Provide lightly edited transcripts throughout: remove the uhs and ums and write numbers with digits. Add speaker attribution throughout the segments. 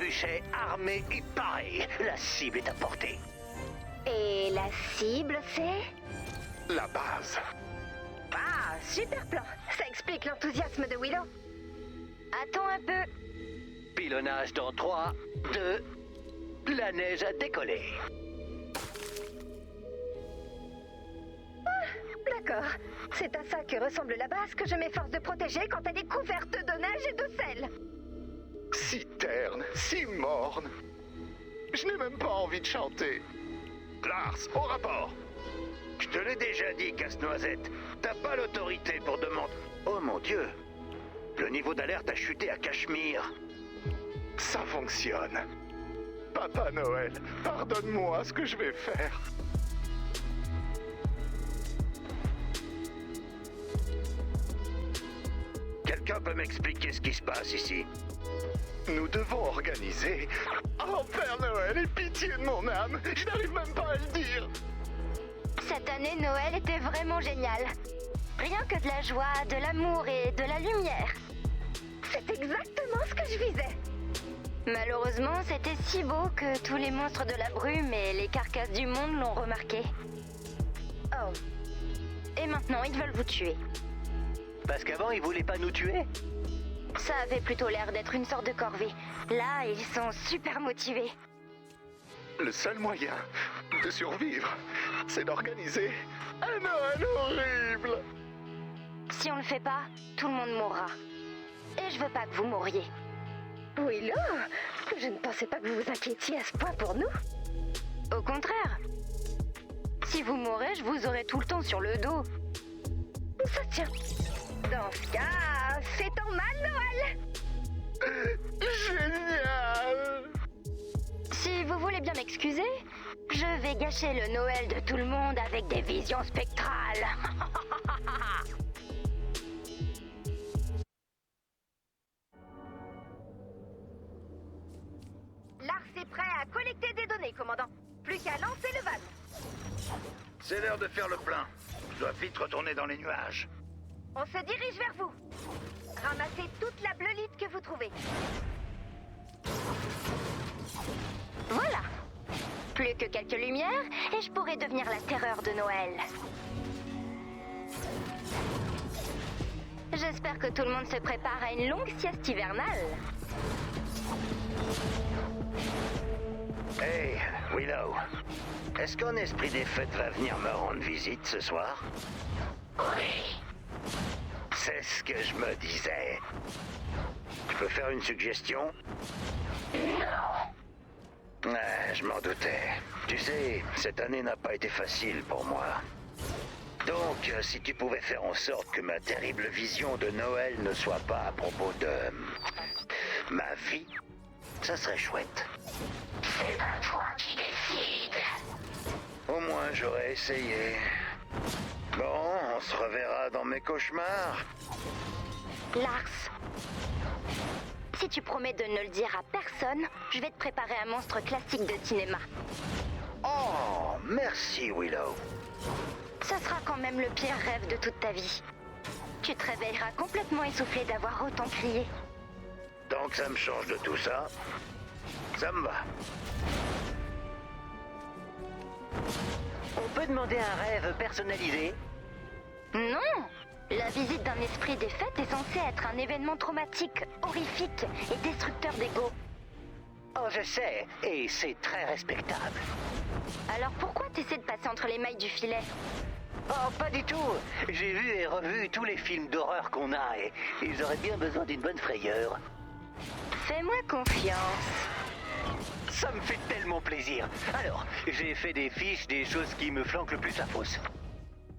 Speaker 1: trébuchet, armé et paré. La cible est à portée.
Speaker 2: Et la cible, c'est...
Speaker 3: La base.
Speaker 2: Ah, super plan. Ça explique l'enthousiasme de Willow. Attends un peu.
Speaker 1: Pilonnage dans 3, 2... La neige a décollé.
Speaker 2: D'accord. C'est à ça que ressemble la base que je m'efforce de protéger quand elle est couverte de neige et de sel.
Speaker 3: Si terne, si morne. Je n'ai même pas envie de chanter.
Speaker 1: Lars, au rapport. Je te l'ai déjà dit, Casse-Noisette. T'as pas l'autorité pour demander... Oh mon Dieu. Le niveau d'alerte a chuté à Cachemire.
Speaker 3: Ça fonctionne. Papa Noël, pardonne-moi ce que je vais faire.
Speaker 1: Quelqu'un peut m'expliquer ce qui se passe ici?
Speaker 3: Nous devons organiser... Oh, Père Noël, aie pitié de mon âme. Je n'arrive même pas à le dire.
Speaker 2: Cette année, Noël était vraiment génial. Rien que de la joie, de l'amour et de la lumière. C'est exactement ce que je visais. Malheureusement, c'était si beau que tous les monstres de la brume et les carcasses du monde l'ont remarqué. Oh. Et maintenant, ils veulent vous tuer.
Speaker 1: Parce qu'avant, ils voulaient pas nous tuer?
Speaker 2: Ça avait plutôt l'air d'être une sorte de corvée. Là, ils sont super motivés.
Speaker 3: Le seul moyen de survivre, c'est d'organiser un Noël horrible.
Speaker 2: Si on le fait pas, tout le monde mourra. Et je veux pas que vous mouriez. Oui, là, je ne pensais pas que vous vous inquiétiez à ce point pour nous. Au contraire. Si vous mourrez, je vous aurai tout le temps sur le dos. Ça tient. Dans ce cas, c'est en mal, Noël.
Speaker 3: Génial.
Speaker 2: Si vous voulez bien m'excuser, je vais gâcher le Noël de tout le monde avec des visions spectrales. Lars est prêt à collecter des données, commandant. Plus qu'à lancer le van.
Speaker 1: C'est l'heure de faire le plein. Je dois vite retourner dans les nuages.
Speaker 2: On se dirige vers vous. Ramassez toute la bleulite que vous trouvez. Voilà. Plus que quelques lumières et je pourrai devenir la terreur de Noël. J'espère que tout le monde se prépare à une longue sieste hivernale.
Speaker 1: Hey, Willow. Est-ce qu'un esprit des fêtes va venir me rendre visite ce soir? Oui. C'est ce que je me disais. Je peux faire une suggestion? Non. Je m'en doutais. Tu sais, cette année n'a pas été facile pour moi. Donc, si tu pouvais faire en sorte que ma terrible vision de Noël ne soit pas à propos de... ma vie, ça serait chouette. C'est pas toi qui décide. Au moins, j'aurais essayé. Bon, on se reverra dans mes cauchemars.
Speaker 2: Lars, si tu promets de ne le dire à personne, je vais te préparer un monstre classique de cinéma.
Speaker 1: Oh, merci, Willow.
Speaker 2: Ce sera quand même le pire rêve de toute ta vie. Tu te réveilleras complètement essoufflé d'avoir autant crié.
Speaker 1: Tant que ça me change de tout ça, ça me va. On peut demander un rêve personnalisé?
Speaker 2: Non! La visite d'un esprit des fêtes est censée être un événement traumatique, horrifique et destructeur d'ego.
Speaker 1: Oh, je sais, et c'est très respectable.
Speaker 2: Alors pourquoi t'essaies de passer entre les mailles du filet?
Speaker 1: Oh, pas du tout. J'ai vu et revu tous les films d'horreur qu'on a et j'aurais bien besoin d'une bonne frayeur.
Speaker 2: Fais-moi confiance.
Speaker 1: Ça me fait tellement plaisir. Alors, j'ai fait des fiches des choses qui me flanquent le plus la fosse.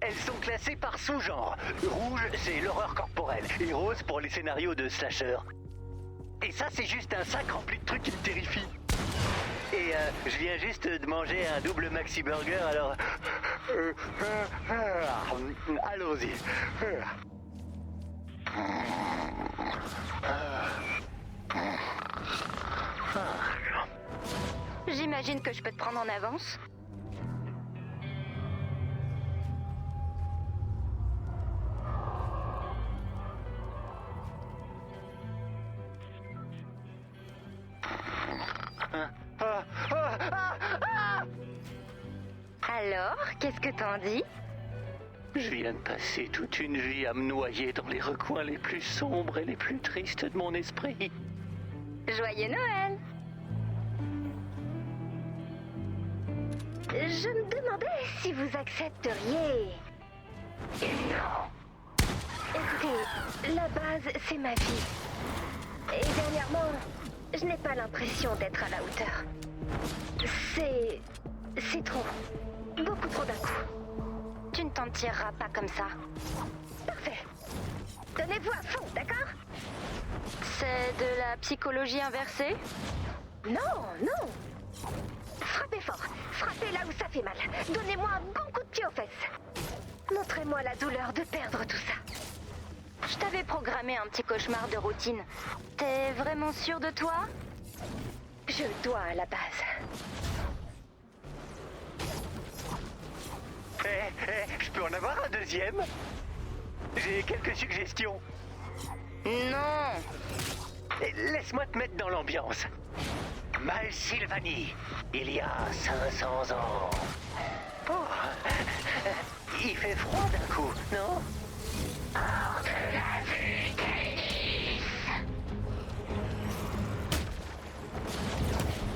Speaker 1: Elles sont classées par sous-genre. Rouge, c'est l'horreur corporelle. Et rose pour les scénarios de slasher. Et ça, c'est juste un sac rempli de trucs qui me terrifient. Et je viens juste de manger un double maxi burger, alors... allons-y.
Speaker 2: J'imagine que je peux te prendre en avance. Alors, qu'est-ce que t'en dis?
Speaker 4: Je viens de passer toute une vie à me noyer dans les recoins les plus sombres et les plus tristes de mon esprit.
Speaker 2: Joyeux Noël! Je me demandais si vous accepteriez.
Speaker 1: Non.
Speaker 2: Écoutez, la base, c'est ma vie. Et dernièrement, je n'ai pas l'impression d'être à la hauteur. C'est trop. Beaucoup trop d'un coup. Tu ne t'en tireras pas comme ça. Parfait. Donnez-vous à fond, d'accord? C'est de la psychologie inversée? Non, non. Frappez fort. Frappez là où ça fait mal. Donnez-moi un bon coup de pied aux fesses. Montrez-moi la douleur de perdre tout ça. Je t'avais programmé un petit cauchemar de routine. T'es vraiment sûr de toi? Je le dois à la base.
Speaker 4: Je peux en avoir un deuxième? J'ai quelques suggestions.
Speaker 2: Non.
Speaker 4: Laisse-moi te mettre dans l'ambiance. Malsylvanie, il y a 500 ans. Oh, il fait froid d'un coup, non?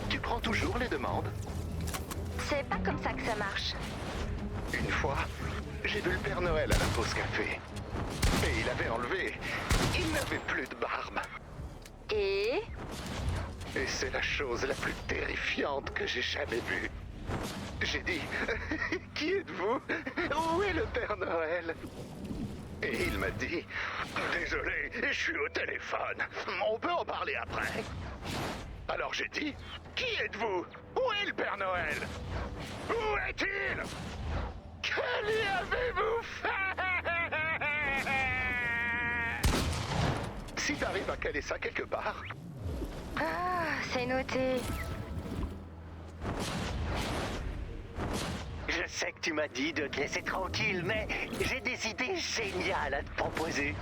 Speaker 3: Tu prends toujours les demandes?
Speaker 2: C'est pas comme ça que ça marche.
Speaker 3: Une fois, j'ai vu le Père Noël à la pause café. Et il avait enlevé. Il n'avait plus de barbe.
Speaker 2: Et
Speaker 3: c'est la chose la plus terrifiante que j'ai jamais vue. J'ai dit, qui êtes-vous? Où est le Père Noël? Et il m'a dit, désolé, je suis au téléphone. On peut en parler après. Alors j'ai dit, qui êtes-vous? Où est le Père Noël? Où est-il? Que lui avez-vous fait? Si t'arrives à caler ça quelque part.
Speaker 2: ah, c'est noté.
Speaker 4: Je sais que tu m'as dit de te laisser tranquille, mais j'ai des idées géniales à te proposer.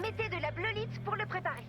Speaker 2: Mettez de la bleulite pour le préparer.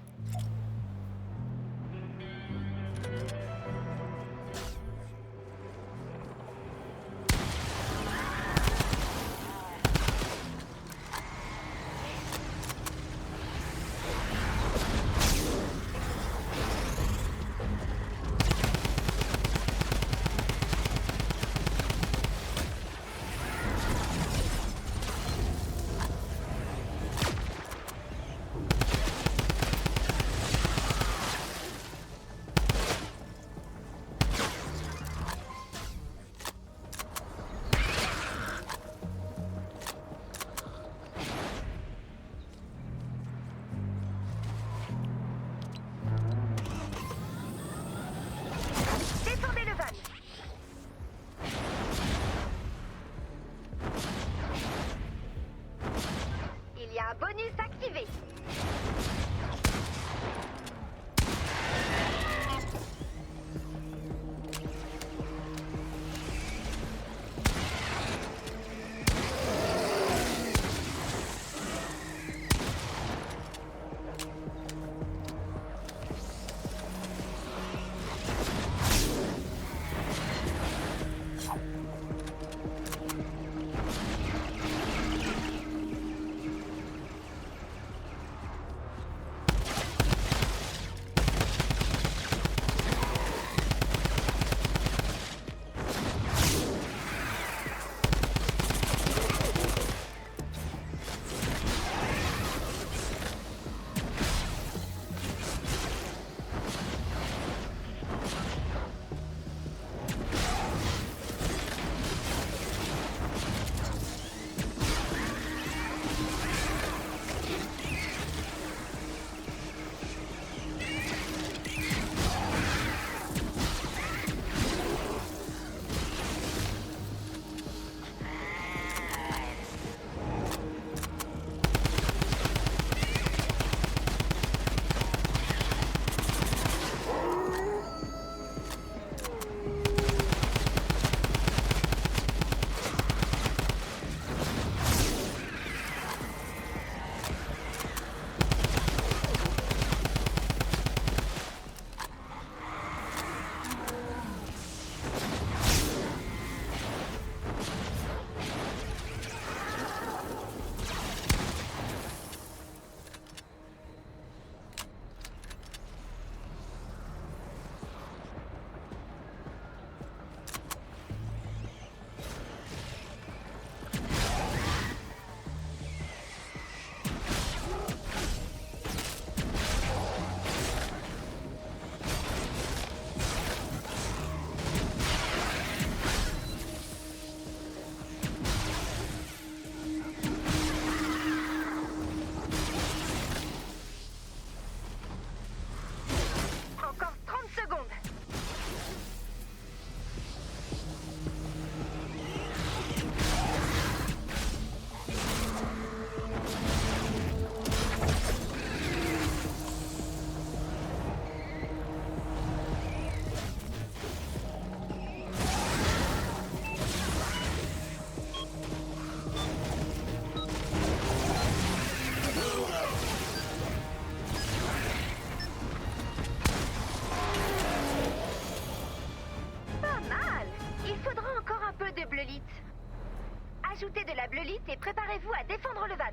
Speaker 2: Ajoutez de la bleulite et préparez-vous à défendre le van.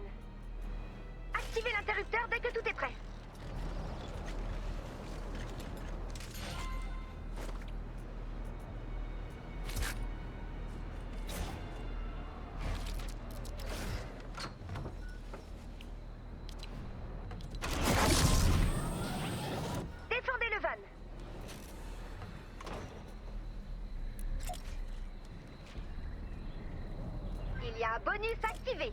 Speaker 2: Activez l'interrupteur dès que tout est prêt. Défendez le van. Il y a un bonus activé.